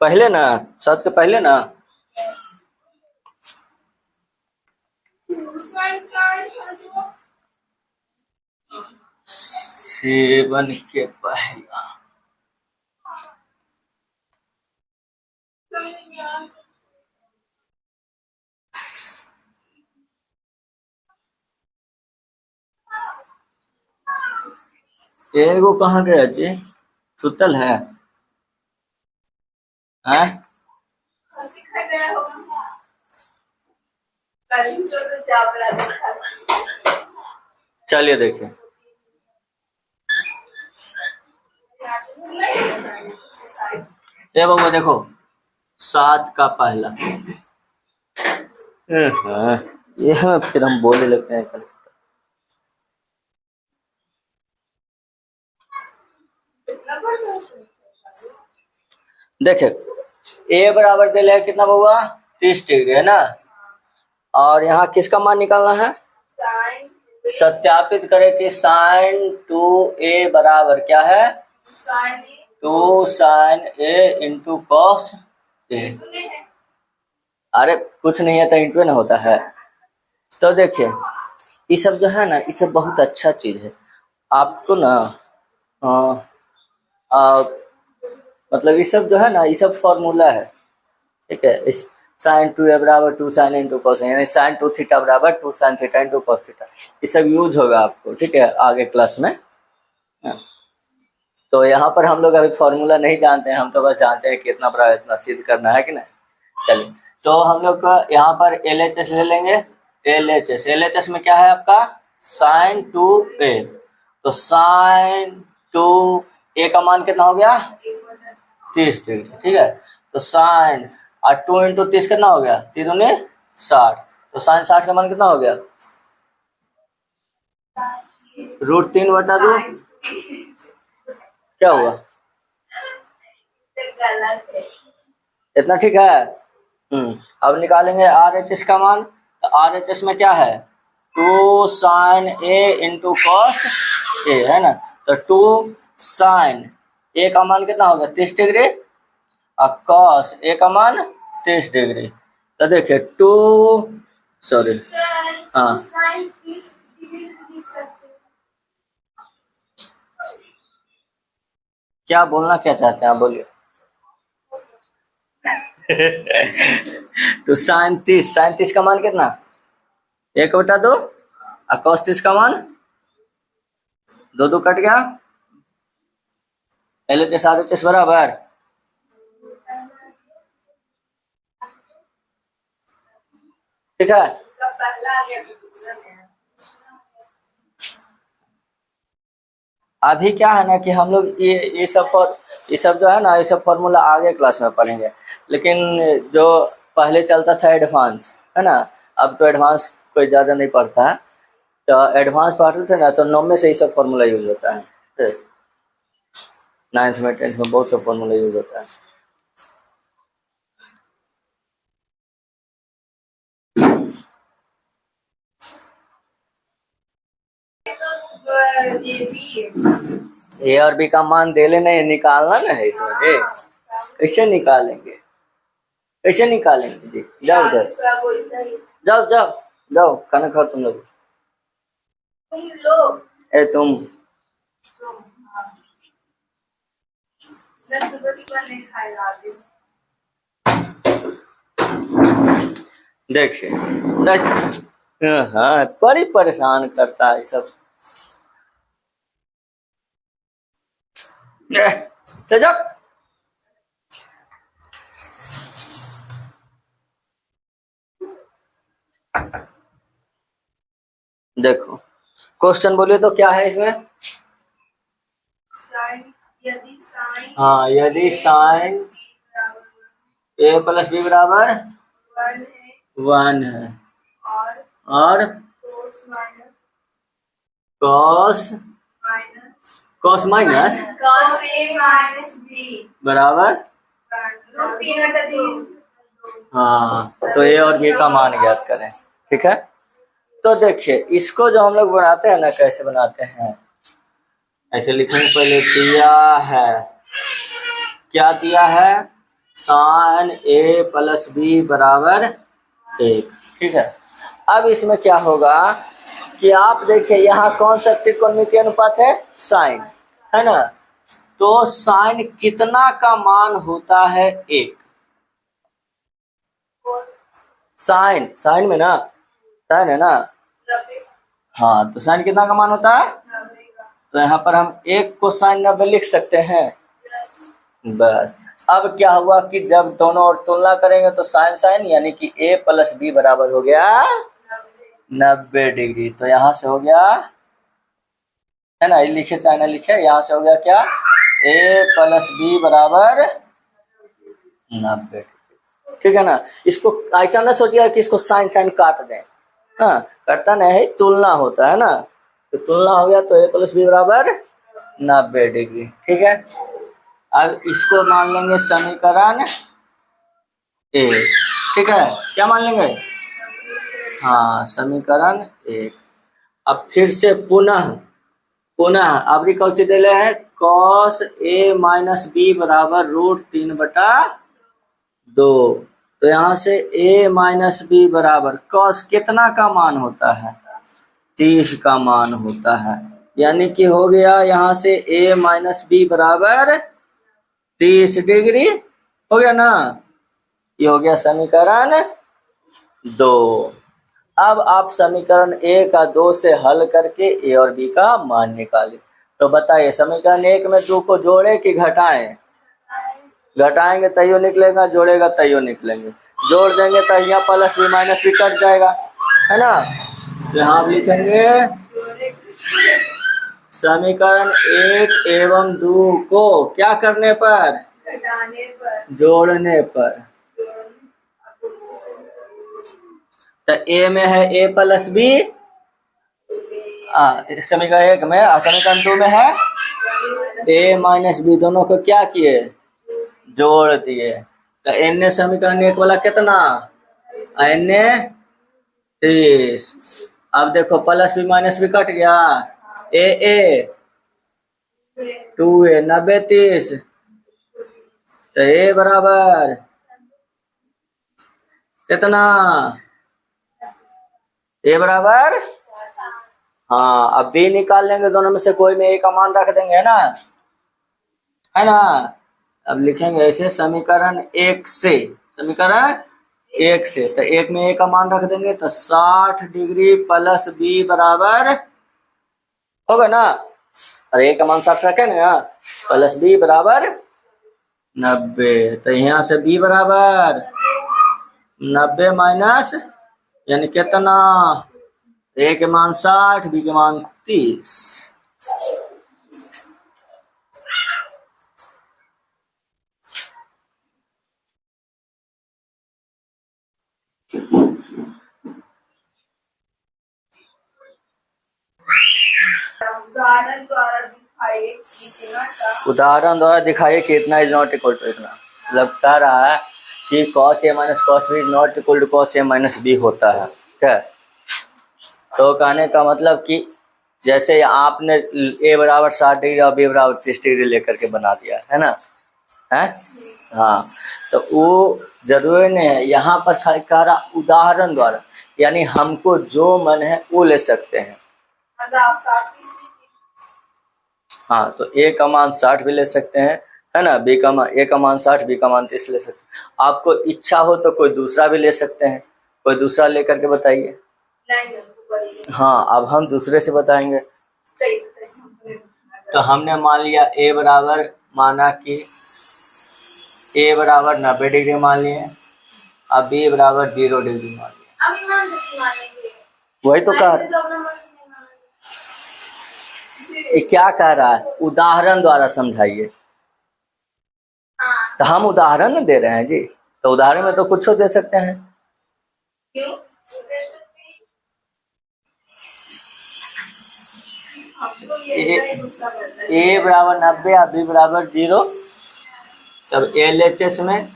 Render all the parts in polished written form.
पहले ना, 7 के पहले ना। 7 के पहला। एगो कहाँ गया जी? सुतल है? हैं? चलिए देखिए, ये बाबू देखो, 7 का पहला। हाँ, ये फिर हम बोलने लगते हैं। देखे, ए बराबर दे है कितना हुआ? 30 डिग्री है ना। और यहाँ किसका मान निकालना है? सत्यापित करें कि साइन 2a बराबर क्या है? 2 sign a into cos A. अरे कुछ नहीं है तो इंटू ना होता है। तो देखिए, ये सब जो है ना, ये सब बहुत अच्छा चीज है। आपको ना मतलब ये सब जो है ना, ये सब फॉर्मूला है, ठीक है। इस साइन 2a बराबर 2 साइन इंटू कॉस, यानी साइन 2 थीटा बराबर 2 sine theta into cos theta. ये सब यूज होगा आपको, ठीक है, आगे क्लास में। तो यहाँ पर हम लोग अभी फॉर्मूला नहीं जानते हैं, हम तो बस जानते हैं कि इतना बड़ा इतना सिद्ध करना है कि नहीं। चलिए, तो हम लोग का यहाँ पर LHS ले लेंगे। LHS में क्या है आपका? Sign 2a। तो साइन 2a का मान कितना हो गया? 30 डिग्री, ठीक है। तो साइन 2 इंटू 30 कितना हो गया? 3 दूनी 60। तो साइन 60 का मान कितना हो गया? √3/2। क्या हुआ? इतना ठीक है। अब निकालेंगे RHS का मान। तो RHS में क्या है? 2 sign a into cos A, है ना। तो 2 साइन a का मान कितना होगा? 30 डिग्री। और कॉस ए का मान 30 डिग्री। तो देखिए 2, सॉरी, हाँ, क्या बोलना क्या चाहते हैं आप, बोलिए। तो साइन 30 का मान कितना? 1/2। और कॉस 30 का मान 2 कट गया। LHS RHS बराबर। ठीक है। अभी क्या है ना कि हम लोग ये सब जो है ना, ये सब फॉर्मूला आगे क्लास में पढ़ेंगे। लेकिन जो पहले चलता था एडवांस, है ना, अब तो एडवांस कोई ज़्यादा नहीं पढ़ता है। तो एडवांस पढ़ते थे ना, तो 9 में से ही सब फॉर्मूला यूज होता है। 9th में 10th में बहुत सब फॉर्मूला यूज होता है। ए और बी का मान दे लेना, ये निकालना ना है इसमें जी। कैसे निकालेंगे? कैसे निकालेंगे जी? जाओ उधर, जाओ जाओ जाओ, खाना खाओ तुम लोग। ए तुम देखिए, हाँ, बड़ी परेशान करता है सब। चल जाओ। देखो, क्वेश्चन बोलिए तो क्या है इसमें? हाँ, यदि साइन a प्लस b बराबर 1 है और कॉस माइनस बराबर, हाँ, तो a और b का मान ज्ञात करें, ठीक है। तो देखिए, इसको जो हम लोग बनाते हैं ना, कैसे बनाते हैं, ऐसे लिखेंगे। पहले दिया है, क्या दिया है? साइन ए प्लस बी बराबर 1। ठीक है, अब इसमें क्या होगा कि आप देखिए यहाँ कौन सा त्रिकोणमितीय अनुपात है, साइन, है ना। तो साइन कितना का मान होता है 1? साइन, साइन में ना, साइन है ना, हाँ, तो साइन कितना का मान होता है? तो यहाँ पर हम 1 को साइन 90 लिख सकते हैं। बस, अब क्या हुआ कि जब दोनों और तुलना करेंगे तो साइन साइन यानी कि a प्लस बी बराबर हो गया 90 डिग्री। तो यहाँ से हो गया, है ना, ये लिखे चाहे ना लिखे, यहाँ से हो गया क्या, a प्लस बी बराबर 90 डिग्री। ठीक है ना। इसको ऐसा ना सोचिए कि इसको साइन साइन काट दें, हाँ, करता नहीं है, तुलना होता है ना। तो तुलना हो गया तो a प्लस बी बराबर 90 डिग्री। ठीक है, अब इसको मान लेंगे समीकरण 1। ठीक है, क्या मान लेंगे, हाँ, समीकरण 1। अब फिर से पुनः पुनः अब कौची दे है, कॉस ए माइनस बी बराबर √3/2। तो यहाँ से a माइनस बी बराबर कॉस कितना का मान होता है, 30 का मान होता है। यानी कि हो गया यहाँ से a माइनस बी बराबर 30 डिग्री, हो गया ना। ये हो गया समीकरण 2। अब आप समीकरण 1 का 2 से हल करके a और b का मान निकालें। तो बताइए समीकरण 1 में 2 को जोड़े कि घटाएं? घटाएंगे तैयो निकलेगा, जोड़ेगा तैयो निकलेंगे। जोड़ देंगे तो यहाँ plus B minus B cut जाएगा, है ना। यहाँ आप लिखेंगे समीकरण 1 एवं 2 को क्या करने पर, जोड़ने पर। तो a में है a प्लस बी, समीकरण 1 में, समीकरण 2 में है a माइनस बी, दोनों को क्या किए, जोड़ दिए। तो n समीकरण 1 वाला कितना, n 30। अब देखो plus B minus B cut गया, a 2a 90 30, तो a बराबर कितना, a बराबर, हाँ, अब b निकाल लेंगे, दोनों में से कोई में a का मान रख देंगे, है ना, है ना। अब लिखेंगे ऐसे समीकरण 1 से, समीकरण 1 से, तो 1 में a का मान रख देंगे तो 60 डिग्री प्लस b बराबर होगा ना, और a का मान 60 रखे ना, प्लस b बराबर 90। तो यहाँ से b बराबर 90 माइनस यानी कितना, a के मान 60, b के मान 30। उदाहरण द्वारा दिखाइए कि इतना इज नॉट इक्वल टू इतना। मतलब कह रहा है कि cos a minus cos b is not equal to cos a minus b होता है। क्या, तो कहने का मतलब कि जैसे आपने a बराबर 60 डिग्री और b बराबर 30 डिग्री लेकर के बना दिया है ना, है, हाँ, तो वो जरूरी नहीं है। यहाँ पर कह रहा उदाहरण द्वारा, यानी हमको जो मन है वो ले सकते हैं। हाँ, तो a का मान 60 भी ले सकते हैं, है ना, b का मान, a का मान 60, b का मान 30 ले सकते हैं। आपको इच्छा हो तो कोई दूसरा भी ले सकते हैं, कोई दूसरा लेकर के बताइए। हाँ, अब हम दूसरे से बताएंगे। तो हमने मान लिया a बराबर, माना कि a बराबर 90 डिग्री मान लिए, अब b बराबर 0 डिग्री मान लिए। वही तो कह, क्या कह रहा है, उदाहरण द्वारा समझाइए। तो हम उदाहरण दे रहे हैं जी, तो उदाहरण में तो कुछ दे सकते हैं। a बराबर 90 और b बराबर 0, तब LHS में,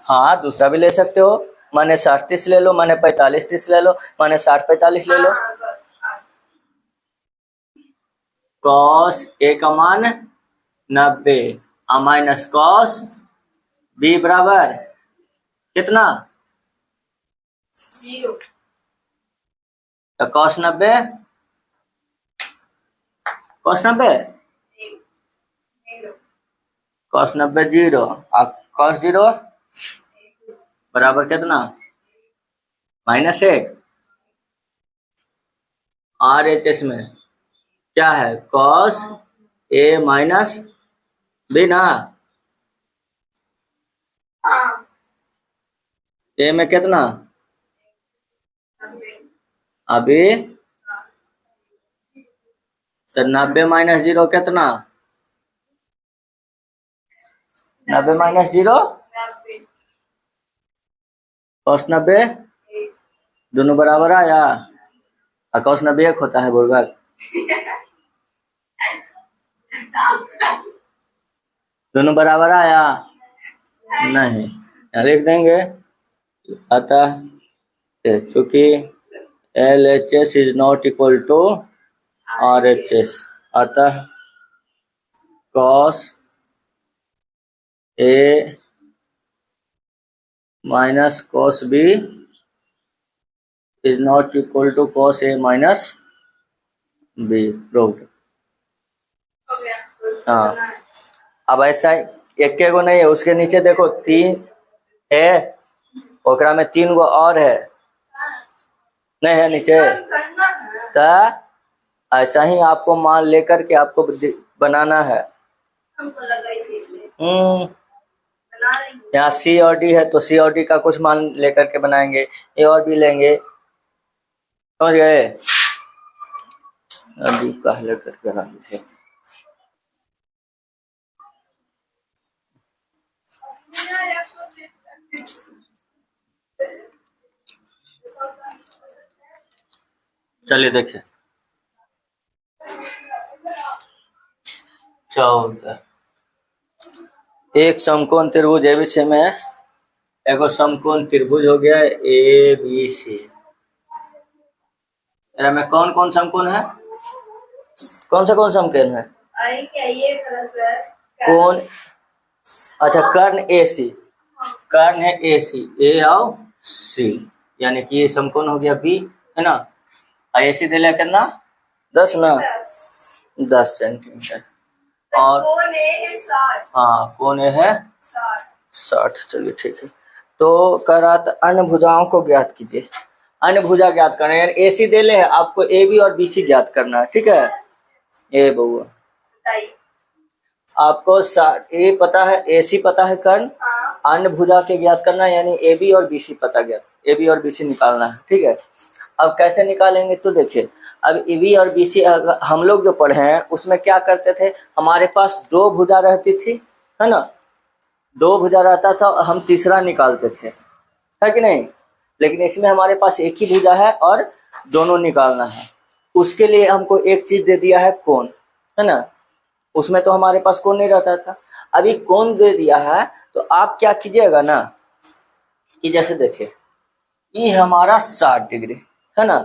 हाँ, दूसरा भी ले सकते हो, माने 60 30 ले लो, माने 45 30 ले लो, माने 60 45 ले लो। cos a का मान 90 आ माइनस कॉस बी बराबर कितना? 0। तो कॉस 90 कॉस 90 0 और कॉस 0 बराबर कितना? -1। RHS में क्या है? कॉस ए माइनस बी ना। ए में कितना? अभी तो 90 माइनस 0 कितना? 90 माइनस 0 कॉस 90 दोनों बराबर आया। कॉस 90 एक होता है बुर्बक। दोनों बराबर आया नहीं, यहाँ लिख देंगे। अतः चूंकि LHS is not equal to RHS, अतः cos A minus cos B is not equal to cos A minus B proved. हाँ, अब ऐसा एक गो नहीं है, उसके नीचे देखो 3 है, ओकरा में 3 गो और है, नहीं है नीचे। तो ऐसा ही आपको मान लेकर के आपको बनाना है। यहाँ C और D है तो C और D का कुछ मान लेकर के बनाएंगे, A और B लेंगे, समझ गए? अभी पहले करके रहा है। चलिए देखिए 14 एक समकोण त्रिभुज ABC में एक समकोण त्रिभुज हो गया ABC। में कौन कौन समकोण है? कौन सा समकोण है? कौन? अच्छा, कर्ण AC, कर्ण है AC, A और C, यानी कि ये समकोण हो गया B है ना। AC दे लिया कितना? 10 ना, 10 सेंटीमीटर। और कोण A है 60। हाँ, कोण A है 60। चलिए ठीक है। तो कह रहा था अन्य भुजाओं को ज्ञात कीजिए। अन्य भुजा ज्ञात करना है, AC दे ले, आपको AB और BC ज्ञात करना है, ठीक है। ए बउआ आपको ए पता है, AC पता है कर्ण, अन्य भुजा के ज्ञात करना यानी AB और BC पता ज्ञात, AB और BC निकालना है, ठीक है। अब कैसे निकालेंगे तो देखिए, अब AB और BC हम लोग जो पढ़े हैं उसमें क्या करते थे, हमारे पास 2 भुजा रहती थी, है ना, 2 भुजा रहता था, हम तीसरा निकालते थे, है कि नहीं। लेकिन इसमें हमारे पास एक ही भुजा है और दोनों निकालना है। उसके लिए हमको एक चीज दे दिया है कोण, है ना, उसमें तो हमारे पास कोण नहीं रहता था, अभी कोण दे दिया है। तो आप क्या कीजिएगा ना कि जैसे देखिए ये हमारा 60 डिग्री है ना,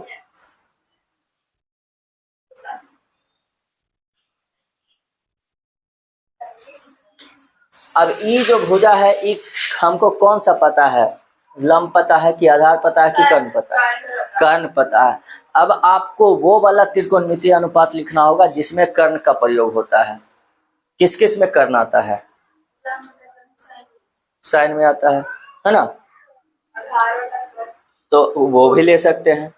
अब ये जो भुजा है ये हमको कौन सा पता है, लंब पता है कि आधार पता है कि कर्ण पता है? कर्ण पता है। अब आपको वो वाला त्रिकोणमितीय अनुपात लिखना होगा जिसमें कर्ण का प्रयोग होता है। किस किस में कर्ण आता है? साइन में आता है ना, तो वो भी ले सकते हैं,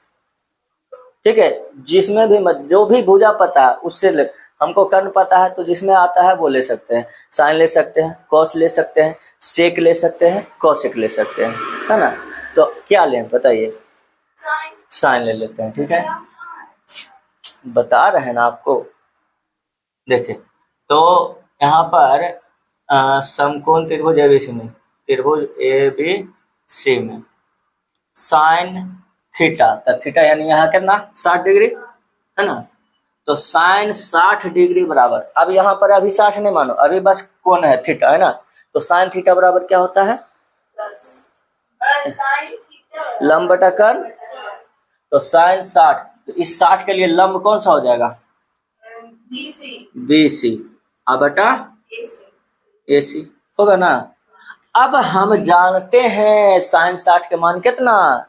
ठीक है। जिसमें भी जो भी भुजा पता है उससे हमको कर्ण पता है तो जिसमें आता है वो ले सकते हैं। साइन ले सकते हैं, कॉस ले सकते हैं, सेक ले सकते हैं, कॉसेक ले सकते हैं, है ना। तो क्या लें बताइए? साइन ले लेते हैं, ठीक है, बता रहे हैं ना आपको। देखिए तो यहाँ पर समकोण त्रिभुज ABC में, त्रिभुज ABC में साइन थीटा, तो थीटा यानी यहाँ कितना 60 डिग्री है ना, तो साइन 60 डिग्री बराबर, अब यहाँ पर अभी 60 नहीं मानो, अभी बस कोण है थीटा है ना, तो साइन थीटा बराबर क्या होता है? लंब बटा कर्ण, तो साइन 60, तो इस 60 के लिए लंब कौन सा हो जाएगा? BC, अब बटा AC होगा ना। अब हम जानते हैं साइन 60 के मान कितना,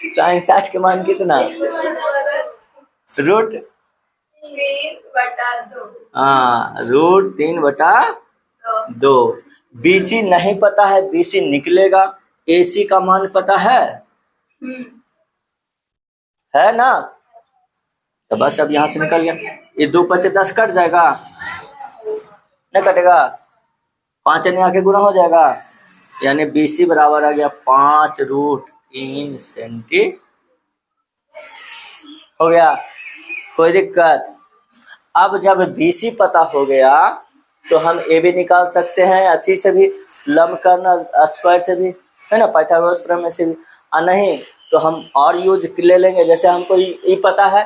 साइन 60 के मान कितना, रूट 3/2। हाँ, रूट 3/2। BC नहीं पता है, BC निकलेगा। AC का मान पता है ना। तो बस अब यहाँ से निकल गया, ये 2 × 5 = 10 कट जाएगा, नहीं कटेगा, 5 यानी आके गुना हो जाएगा, यानी BC बराबर आ गया 5√3 सेंटी। हो गया, कोई दिक्कत। अब जब BC पता हो गया तो हम AB निकाल सकते हैं, अथी से भी, लंबकर्ण स्क्वायर से भी, है ना, पाइथागोरस प्रमेय से भी। नहीं तो हम और यूज ले लेंगे, जैसे हमको ये पता है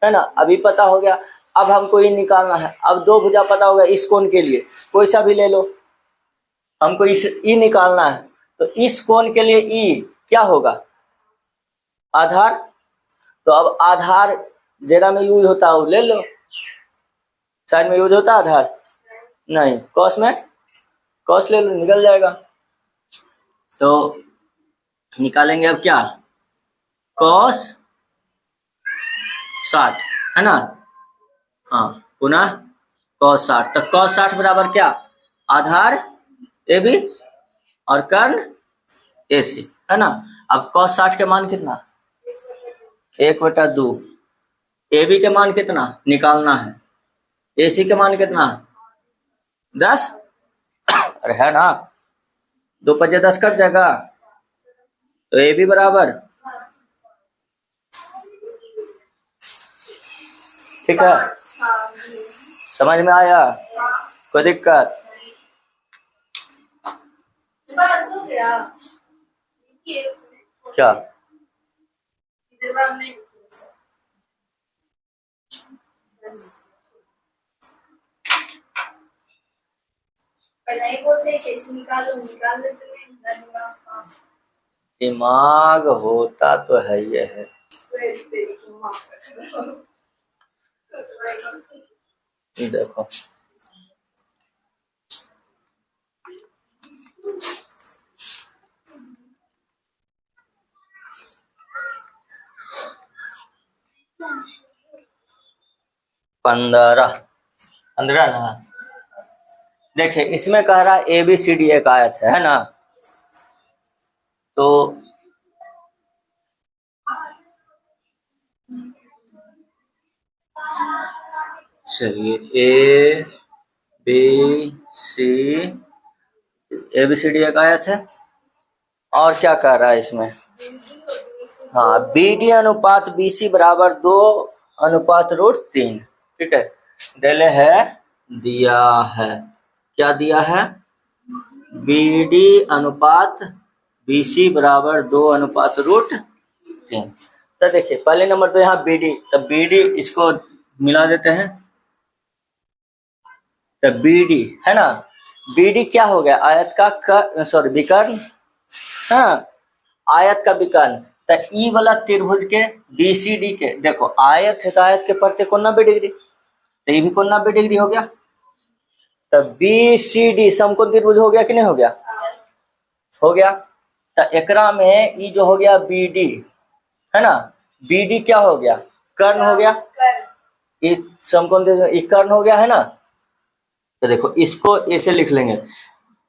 ना, अभी पता हो गया। अब हमको ये निकालना है, अब 2 भुजा पता होगा इस कोण के लिए, कोई सा भी ले लो, हमको इस ई निकालना है। तो इस कोण के लिए ई क्या होगा, आधार। तो अब आधार जेरा में यूज होता है वो ले लो, साइड में यूज होता है आधार नहीं, कॉस में कॉस ले लो, निकल जाएगा। तो निकालेंगे अब क्या, कॉस 60 है ना, हाँ, पुनः कॉस 60। तो कॉस 60 बराबर क्या, आधार AB और कर्ण AC, है ना। अब कॉस 60 के मान कितना, 1/2। AB के मान कितना निकालना है, AC के मान कितना 10, अरे है ना, 2 × 5 = 10 कट जाएगा। तो AB बराबर, ठीक है, समझ में आया, कोई दिक्कत। बस हो गया, क्या बोलते कैसे निकाल लेते हैं, दिमाग होता तो है, ये है। देखो पंद्रह ना, देखिए इसमें कह रहा है ABCD एक आयत है ना। तो चलिए ABCD एक आयत है, और क्या कह रहा है इसमें, हाँ, BD अनुपात BC बराबर 2/√3, ठीक है, डेले है, दिया है, क्या दिया है, BD अनुपात BC बराबर 2/√3। तो देखिए पहले नंबर तो यहाँ BD, तो BD इसको मिला देते हैं, तो BD है ना, BD क्या हो गया, आयत का विकर्ण, हाँ, आयत का विकर्ण। तो ई वाला त्रिभुज के BCD के, देखो आयत है तो आयत के प्रत्येक कोण 90 डिग्री, तो ये भी कोण 90 डिग्री हो गया। तो BCD समकोण त्रिभुज हो गया कि नहीं हो गया, हो गया। तो एकरा में ई जो हो गया BD है ना, BD क्या हो गया, कर्ण हो गया, ये समकोण त्रिभुज कर्ण हो गया है ना। तो देखो इसको ऐसे लिख लेंगे,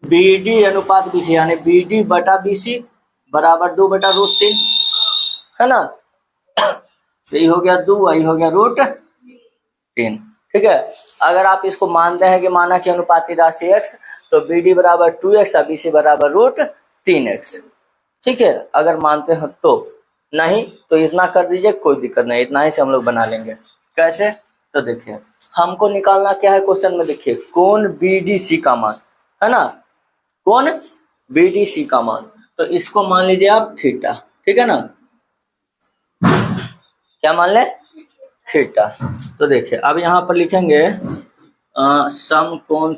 BD अनुपात BC, यानी BD बटा BC बराबर 2/√3, है ना। तो ये हो गया 2, यही हो गया √3, ठीक है। अगर आप इसको मानते हैं कि माना कि अनुपाती राशि x, तो BD बराबर 2x और BC बराबर √3x, ठीक है, अगर मानते हैं तो। नहीं तो इतना कर दीजिए, कोई दिक्कत नहीं, इतना ही से हम लोग बना लेंगे। कैसे, तो देखिए हमको निकालना क्या है क्वेश्चन में, देखिए कोण BDC का मान, है ना, कोण BDC का मान। तो इसको मान लीजिए आप थीटा, ठीक है ना, क्या मान ले, थीटा। तो देखिए अब यहाँ पर लिखेंगे समकोण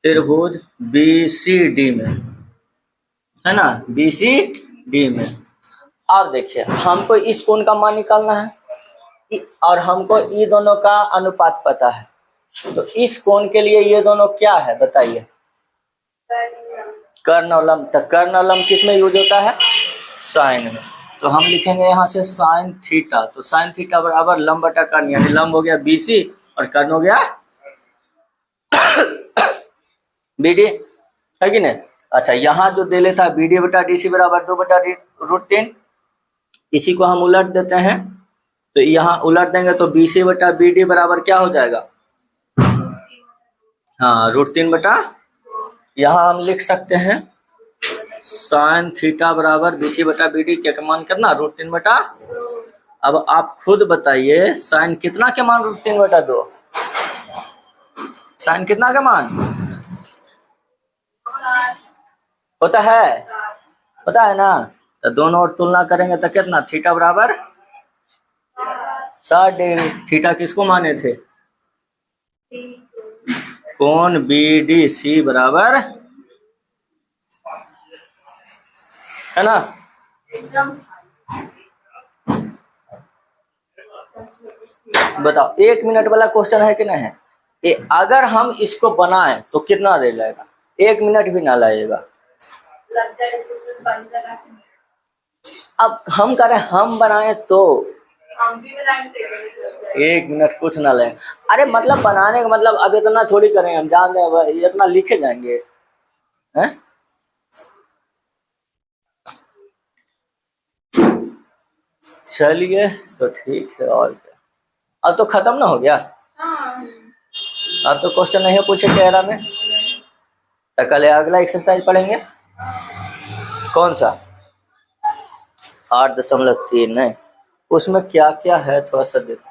त्रिभुज BCD में, है ना, BCD में अब देखिए हमको इस कोण का मान निकालना है और हमको ये दोनों का अनुपात पता है। तो इस कोण के लिए ये दोनों क्या है बताइए? कर्ण और लंब। तो कर्ण और लंब किस में यूज होता है? साइन में। तो हम लिखेंगे यहाँ से साइन थीटा। तो साइन थीटा बराबर लंब बटा कर्ण, यानी लंब हो गया BC और कर्ण हो गया BD, है कि नहीं? अच्छा, यहाँ जो दे लेता है BD बटा DC बराबर 2 बटा √3, इसी को हम उलट देते हैं। तो यहाँ उलट देंगे तो BC बटा BD बराबर क्या हो जाएगा? हाँ, √3 बटा, यहाँ हम लिख सकते हैं साइन थीटा बराबर BC बटा BD के मान करना √3 बटा। अब आप खुद बताइए साइन कितना के मान √3 बटा 2? साइन कितना का मान होता है? पता है ना? तो दोनों और तुलना करेंगे तो कितना? थीटा बराबर 60 डिग्री। थीटा किसको माने थे? कोण BDC बराबर, है ना? एकदम बताओ, 1 मिनट वाला क्वेश्चन है कि नहीं है? अगर हम इसको बनाएं तो कितना देर लगेगा? 1 मिनट भी ना लगेगा। लग जाएगा तो सिर्फ 5 लगा के। अब हम करें, हम बनाएं तो हम भी बनाएंगे तो लग जाएगा। 1 मिनट कुछ ना लें। अरे मतलब बनाने का मतलब अब इतना थोड़ी करेंगे, हम जान रहे इतना लिखे जाएंगे, हैं? चलिए तो ठीक है, और क्या, अब तो खत्म ना हो गया? हाँ, अब तो क्वेश्चन नहीं पूछे कह में। तो कल अगला एक्सरसाइज पढ़ेंगे, कौन सा? 8.3 है, उसमें क्या क्या है थोड़ा सा देखो।